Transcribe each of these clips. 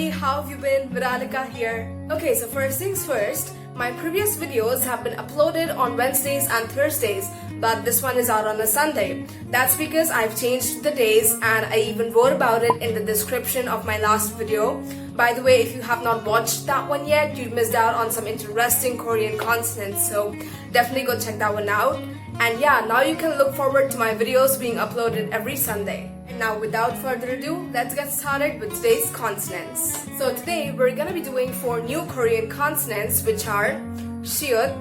how have you been? Viralika here. Okay, so first things first, my previous videos have been uploaded on Wednesdays and Thursdays, but this one is out on a Sunday. That's because I've changed the days and I even wrote about it in the description of my last video. By the way, if you have not watched that one yet, you missed out on some interesting Korean consonants, so definitely go check that one out. And yeah, now you can look forward to my videos being uploaded every Sunday. And now without further ado, let's get started with today's consonants. So today we're gonna be doing 4 new Korean consonants, which are ㅅ,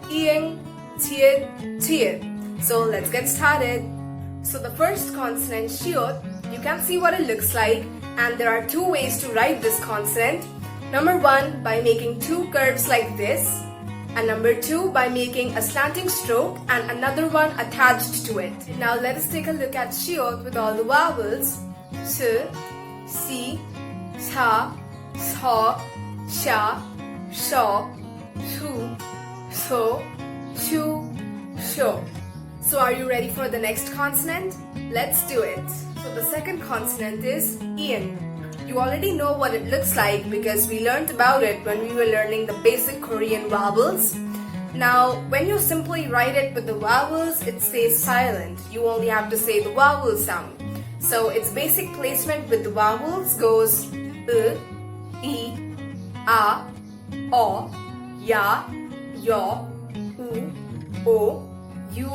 ㅅ, ㅅ, ㅅ. So let's get started. So the first consonant, ㅅ, you can see what it looks like, and there are 2 ways to write this consonant. Number 1, by making 2 curves like this, and number 2 by making a slanting stroke and another one attached to it. Now let us take a look at ㅅ with all the vowels. ch, si, cha, so, sha, sho, shu, so, chu, sho. So are you ready for the next consonant? Let's do it. So the second consonant is ㅅ. You already know what it looks like because we learned about it when we were learning the basic Korean vowels. Now, when you simply write it with the vowels, it stays silent. You only have to say the vowel sound. So its basic placement with the vowels goes I, A, O, Ya, Yo, U, O, U,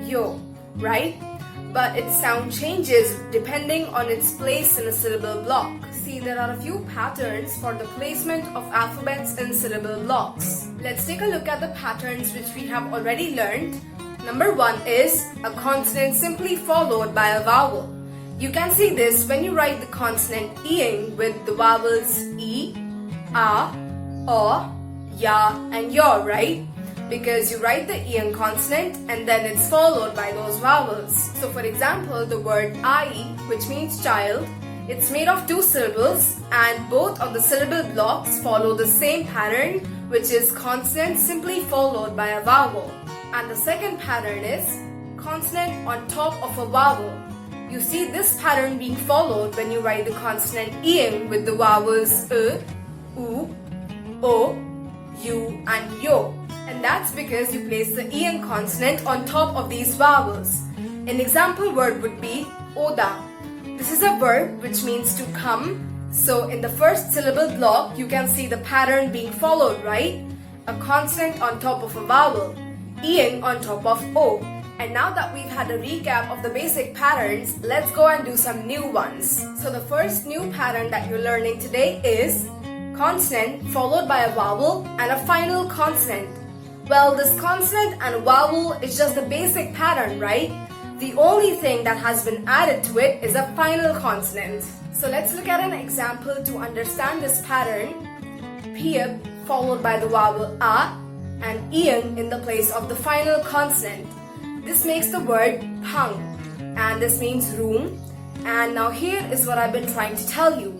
Yo, right? But its sound changes depending on its place in a syllable block. See, there are a few patterns for the placement of alphabets in syllable blocks. Let's take a look at the patterns which we have already learned. Number 1 is a consonant simply followed by a vowel. You can see this when you write the consonant ㅅ with the vowels I, A, O, Ya, and Yo, right? Because you write the ㅅ consonant and then it's followed by those vowels. So for example, the word I, which means child, it's made of 2 syllables and both of the syllable blocks follow the same pattern, which is consonant simply followed by a vowel. And the second pattern is consonant on top of a vowel. You see this pattern being followed when you write the consonant ㅅ with the vowels U, O, U, and Yo. And that's because you place the ㅅ consonant on top of these vowels. An example word would be oda. This is a verb which means to come. So in the first syllable block, you can see the pattern being followed, right? A consonant on top of a vowel, ㅅ on top of O. And now that we've had a recap of the basic patterns, let's go and do some new ones. So the first new pattern that you're learning today is consonant followed by a vowel and a final consonant. Well, this consonant and vowel is just the basic pattern, right? The only thing that has been added to it is a final consonant. So let's look at an example to understand this pattern. ㅅ followed by the vowel A and ㅅ in the place of the final consonant. This makes the word 방, and this means room. And now here is what I've been trying to tell you.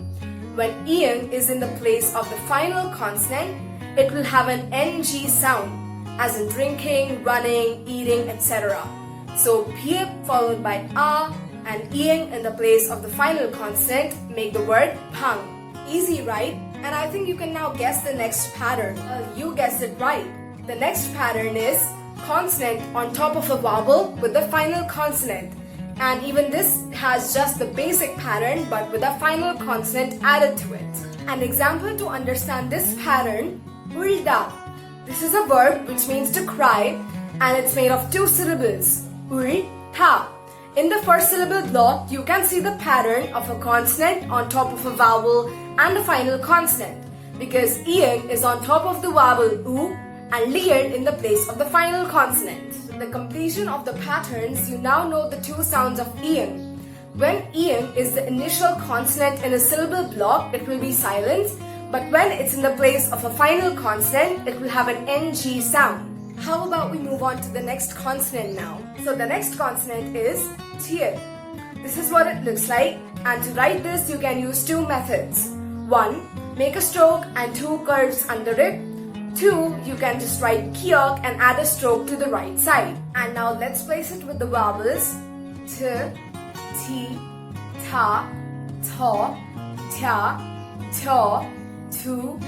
When ㅅ is in the place of the final consonant, it will have an ng sound, as in drinking, running, eating, etc. So ㅅ followed by A and ㅅ in the place of the final consonant make the word 방. Easy, right? And I think you can now guess the next pattern. You guessed it right. The next pattern is consonant on top of a vowel with the final consonant. And even this has just the basic pattern but with a final consonant added to it. An example to understand this pattern, 울다. This is a verb which means to cry and it's made of 2 syllables, 울다. In the first syllable block, you can see the pattern of a consonant on top of a vowel and a final consonant because ㅅ is on top of the vowel U and lied in the place of the final consonant. With the completion of the patterns, you now know the 2 sounds of ㅅ. When ㅅ is the initial consonant in a syllable block, it will be silent. But when it's in the place of a final consonant, it will have an ng sound. How about we move on to the next consonant now? So the next consonant is ㅅ. This is what it looks like, and to write this you can use 2 methods. 1. Make a stroke and 2 curves under it. 2. You can just write kiok and add a stroke to the right side. And now let's place it with the vowels t, ti, ta, to, tia, to, tu,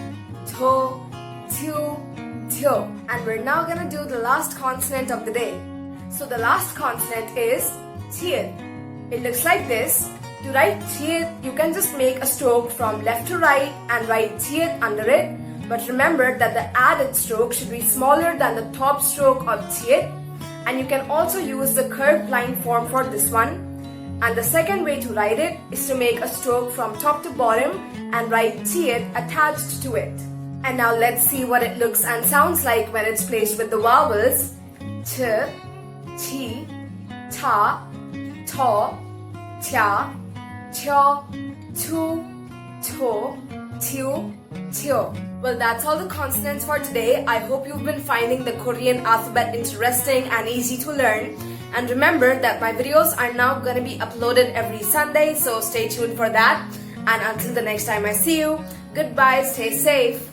to, tu, tyo. And we're now gonna do the last consonant of the day. So the last consonant is tiet. It looks like this. To write tiet, you can just make a stroke from left to right and write tiet under it. But remember that the added stroke should be smaller than the top stroke of tiet. And you can also use the curved line form for this one. And the second way to write it is to make a stroke from top to bottom and write tiet attached to it. And now let's see what it looks and sounds like when it's placed with the vowels. Ch, chi, ta, to, tia, cho, tu, to, tyu, tyo. Well, that's all the consonants for today. I hope you've been finding the Korean alphabet interesting and easy to learn. And remember that my videos are now going to be uploaded every Sunday, so stay tuned for that. And until the next time I see you, goodbye, stay safe.